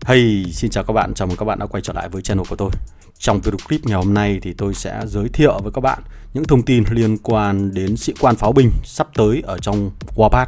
Hey, xin chào các bạn, chào mừng các bạn đã quay trở lại với channel của tôi. Trong video clip ngày hôm nay thì tôi sẽ giới thiệu với các bạn những thông tin liên quan đến sĩ quan pháo binh sắp tới ở trong Warpath.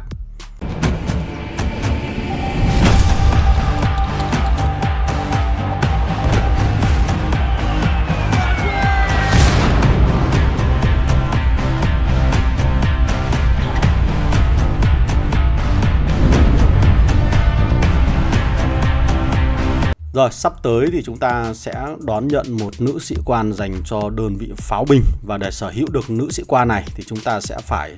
Rồi, sắp tới thì chúng ta sẽ đón nhận một nữ sĩ quan dành cho đơn vị pháo binh. Và để sở hữu được nữ sĩ quan này thì chúng ta sẽ phải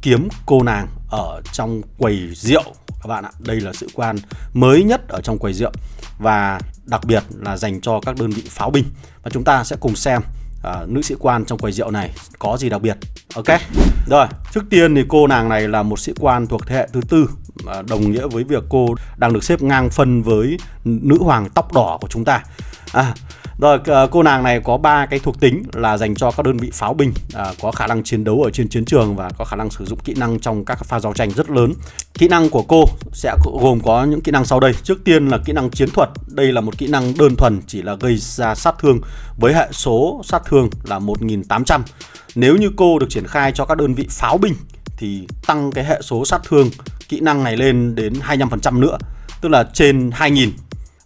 kiếm cô nàng ở trong quầy rượu các bạn ạ. Đây là sĩ quan mới nhất ở trong quầy rượu và đặc biệt là dành cho các đơn vị pháo binh. Và chúng ta sẽ cùng xem nữ sĩ quan trong quầy rượu này có gì đặc biệt. Ok. Rồi, trước tiên thì cô nàng này là một sĩ quan thuộc thế hệ thứ tư, đồng nghĩa với việc cô đang được xếp ngang phân với nữ hoàng tóc đỏ của chúng ta. Rồi, cô nàng này có 3 cái thuộc tính là dành cho các đơn vị pháo binh, có khả năng chiến đấu ở trên chiến trường và có khả năng sử dụng kỹ năng trong các pha giao tranh rất lớn. Kỹ năng của cô sẽ gồm có những kỹ năng sau đây. Trước tiên là kỹ năng chiến thuật. Đây là một kỹ năng đơn thuần, chỉ là gây ra sát thương với hệ số sát thương là 1800. Nếu như cô được triển khai cho các đơn vị pháo binh thì tăng cái hệ số sát thương kỹ năng này lên đến 25% nữa, tức là trên 2000.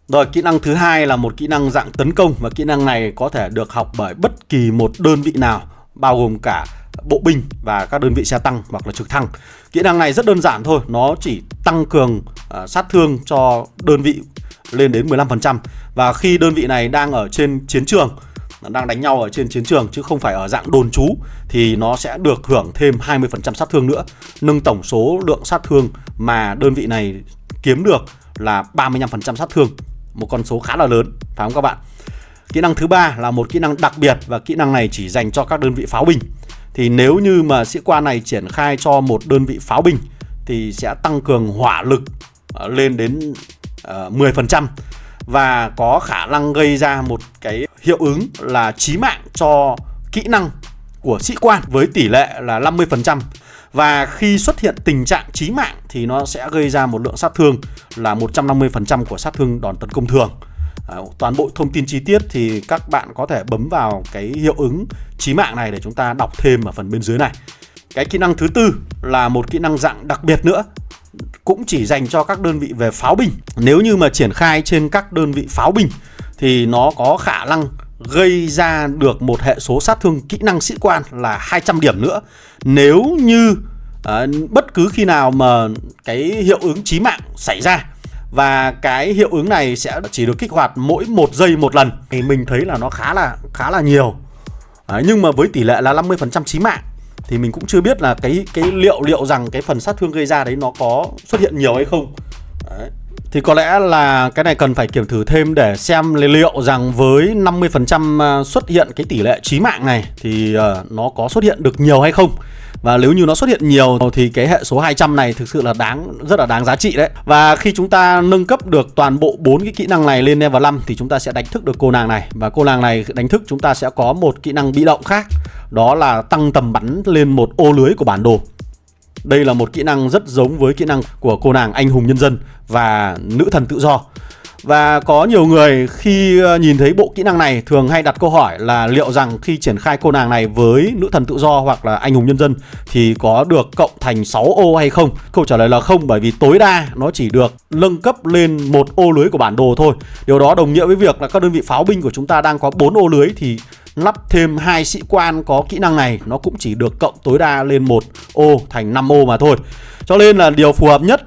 Rồi, kỹ năng thứ hai là một kỹ năng dạng tấn công, và kỹ năng này có thể được học bởi bất kỳ một đơn vị nào, bao gồm cả bộ binh và các đơn vị xe tăng hoặc là trực thăng. Kỹ năng này rất đơn giản thôi, nó chỉ tăng cường sát thương cho đơn vị lên đến 15%. Và khi đơn vị này đang ở trên chiến trường, đang đánh nhau ở trên chiến trường chứ không phải ở dạng đồn trú, thì nó sẽ được hưởng thêm 20% sát thương nữa, nâng tổng số lượng sát thương mà đơn vị này kiếm được là 35% sát thương. Một con số khá là lớn, phải không các bạn? Kỹ năng thứ ba là một kỹ năng đặc biệt, và kỹ năng này chỉ dành cho các đơn vị pháo binh. Thì nếu như mà sĩ quan này triển khai cho một đơn vị pháo binh thì sẽ tăng cường hỏa lực lên đến 10%, và có khả năng gây ra một cái hiệu ứng là chí mạng cho kỹ năng của sĩ quan với tỷ lệ là 50%. Và khi xuất hiện tình trạng chí mạng thì nó sẽ gây ra một lượng sát thương là 150% của sát thương đòn tấn công thường. Toàn bộ thông tin chi tiết thì các bạn có thể bấm vào cái hiệu ứng chí mạng này để chúng ta đọc thêm ở phần bên dưới này. Cái kỹ năng thứ tư là một kỹ năng dạng đặc biệt nữa, cũng chỉ dành cho các đơn vị về pháo binh. Nếu như mà triển khai trên các đơn vị pháo binh thì nó có khả năng gây ra được một hệ số sát thương kỹ năng sĩ quan là 200 điểm nữa. Nếu như bất cứ khi nào mà cái hiệu ứng chí mạng xảy ra, và cái hiệu ứng này sẽ chỉ được kích hoạt mỗi 1 giây một lần, thì mình thấy là nó khá là nhiều. Nhưng mà với tỷ lệ là 50% chí mạng thì mình cũng chưa biết là cái liệu rằng cái phần sát thương gây ra đấy nó có xuất hiện nhiều hay không. Đấy. Thì có lẽ là cái này cần phải kiểm thử thêm để xem liệu rằng với 50% xuất hiện cái tỷ lệ chí mạng này thì nó có xuất hiện được nhiều hay không. Và nếu như nó xuất hiện nhiều thì cái hệ số 200 này thực sự là rất là đáng giá trị đấy. Và khi chúng ta nâng cấp được toàn bộ 4 cái kỹ năng này lên level 5 thì chúng ta sẽ đánh thức được cô nàng này. Và cô nàng này đánh thức chúng ta sẽ có một kỹ năng bị động khác, đó là tăng tầm bắn lên một ô lưới của bản đồ. Đây là một kỹ năng rất giống với kỹ năng của cô nàng anh hùng nhân dân và nữ thần tự do. Và có nhiều người khi nhìn thấy bộ kỹ năng này thường hay đặt câu hỏi là liệu rằng khi triển khai cô nàng này với nữ thần tự do hoặc là anh hùng nhân dân thì có được cộng thành 6 ô hay không? Câu trả lời là không, bởi vì tối đa nó chỉ được nâng cấp lên một ô lưới của bản đồ thôi. Điều đó đồng nghĩa với việc là các đơn vị pháo binh của chúng ta đang có 4 ô lưới thì lắp thêm 2 sĩ quan có kỹ năng này nó cũng chỉ được cộng tối đa lên một ô thành 5 ô mà thôi. Cho nên là điều phù hợp nhất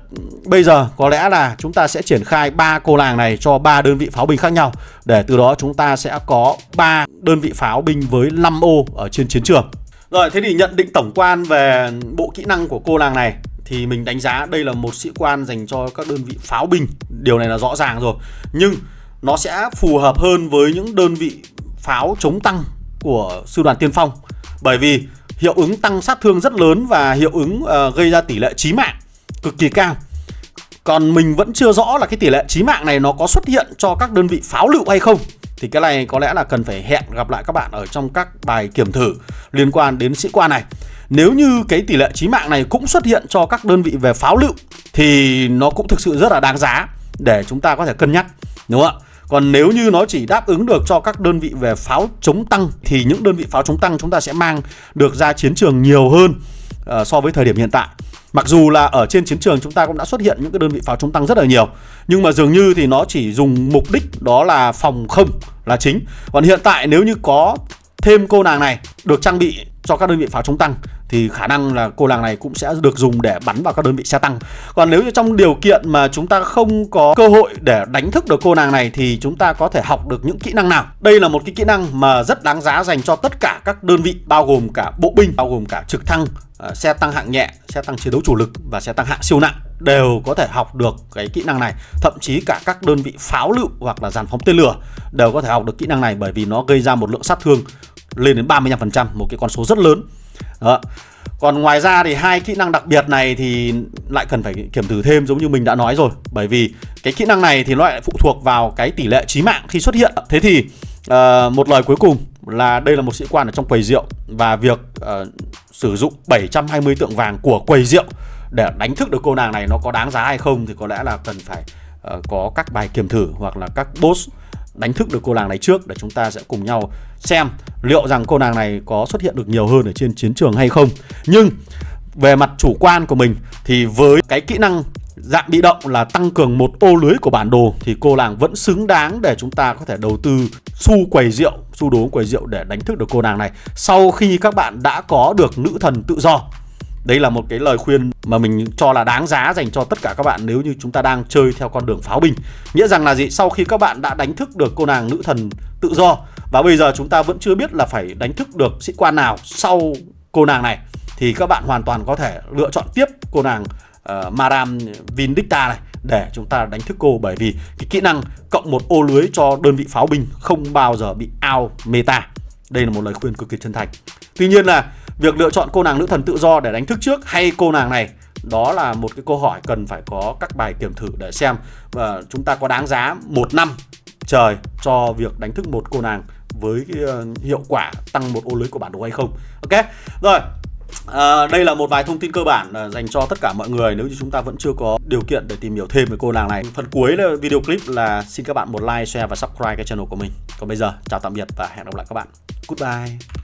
bây giờ có lẽ là chúng ta sẽ triển khai 3 cô nàng này cho 3 đơn vị pháo binh khác nhau, để từ đó chúng ta sẽ có 3 đơn vị pháo binh với 5 ô ở trên chiến trường. Rồi, thế thì nhận định tổng quan về bộ kỹ năng của cô nàng này thì mình đánh giá đây là một sĩ quan dành cho các đơn vị pháo binh. Điều này là rõ ràng rồi. Nhưng nó sẽ phù hợp hơn với những đơn vị pháo chống tăng của sư đoàn tiên phong, bởi vì hiệu ứng tăng sát thương rất lớn và hiệu ứng gây ra tỷ lệ chí mạng cực kỳ cao. Còn mình vẫn chưa rõ là cái tỷ lệ chí mạng này nó có xuất hiện cho các đơn vị pháo lựu hay không. Thì cái này có lẽ là cần phải hẹn gặp lại các bạn ở trong các bài kiểm thử liên quan đến sĩ quan này. Nếu như cái tỷ lệ chí mạng này cũng xuất hiện cho các đơn vị về pháo lựu thì nó cũng thực sự rất là đáng giá để chúng ta có thể cân nhắc. đúng không ạ? Còn nếu như nó chỉ đáp ứng được cho các đơn vị về pháo chống tăng thì những đơn vị pháo chống tăng chúng ta sẽ mang được ra chiến trường nhiều hơn so với thời điểm hiện tại. Mặc dù là ở trên chiến trường chúng ta cũng đã xuất hiện những cái đơn vị pháo chống tăng rất là nhiều, nhưng mà dường như thì nó chỉ dùng mục đích đó là phòng không là chính. Còn hiện tại nếu như có thêm cô nàng này được trang bị cho các đơn vị pháo chống tăng thì khả năng là cô nàng này cũng sẽ được dùng để bắn vào các đơn vị xe tăng. Còn nếu như trong điều kiện mà chúng ta không có cơ hội để đánh thức được cô nàng này thì chúng ta có thể học được những kỹ năng nào? Đây là một cái kỹ năng mà rất đáng giá dành cho tất cả các đơn vị, bao gồm cả bộ binh, bao gồm cả trực thăng, xe tăng hạng nhẹ, xe tăng chiến đấu chủ lực và xe tăng hạng siêu nặng đều có thể học được cái kỹ năng này. Thậm chí cả các đơn vị pháo lựu hoặc là dàn phóng tên lửa đều có thể học được kỹ năng này, bởi vì nó gây ra một lượng sát thương lên đến 35%, một cái con số rất lớn. Đó. Còn ngoài ra thì hai kỹ năng đặc biệt này thì lại cần phải kiểm thử thêm, giống như mình đã nói rồi. Bởi vì cái kỹ năng này thì nó lại phụ thuộc vào cái tỷ lệ chí mạng khi xuất hiện. Thế thì một lời cuối cùng là đây là một sĩ quan ở trong quầy rượu, và việc sử dụng 720 tượng vàng của quầy rượu để đánh thức được cô nàng này nó có đáng giá hay không thì có lẽ là cần phải có các bài kiểm thử hoặc là các boss đánh thức được cô nàng này trước, để chúng ta sẽ cùng nhau xem liệu rằng cô nàng này có xuất hiện được nhiều hơn ở trên chiến trường hay không. Nhưng về mặt chủ quan của mình thì với cái kỹ năng dạng bị động là tăng cường một ô lưới của bản đồ thì cô nàng vẫn xứng đáng để chúng ta có thể đầu tư xu quầy rượu, xu đố quầy rượu để đánh thức được cô nàng này sau khi các bạn đã có được nữ thần tự do. Đây là một cái lời khuyên mà mình cho là đáng giá dành cho tất cả các bạn nếu như chúng ta đang chơi theo con đường pháo binh. Nghĩa rằng là gì? Sau khi các bạn đã đánh thức được cô nàng nữ thần tự do và bây giờ chúng ta vẫn chưa biết là phải đánh thức được sĩ quan nào sau cô nàng này, thì các bạn hoàn toàn có thể lựa chọn tiếp cô nàng Madame Vindicta này để chúng ta đánh thức cô, bởi vì cái kỹ năng cộng một ô lưới cho đơn vị pháo binh không bao giờ bị out meta. Đây là một lời khuyên cực kỳ chân thành. Tuy nhiên là việc lựa chọn cô nàng nữ thần tự do để đánh thức trước hay cô nàng này, đó là một cái câu hỏi cần phải có các bài kiểm thử để xem và chúng ta có đáng giá 1 năm trời cho việc đánh thức một cô nàng với cái hiệu quả tăng một ô lưới của bản đồ hay không. Ok, rồi. Đây là một vài thông tin cơ bản dành cho tất cả mọi người nếu như chúng ta vẫn chưa có điều kiện để tìm hiểu thêm về cô nàng này. Phần cuối video clip là xin các bạn một like, share và subscribe cái channel của mình. Còn bây giờ chào tạm biệt và hẹn gặp lại các bạn. Goodbye.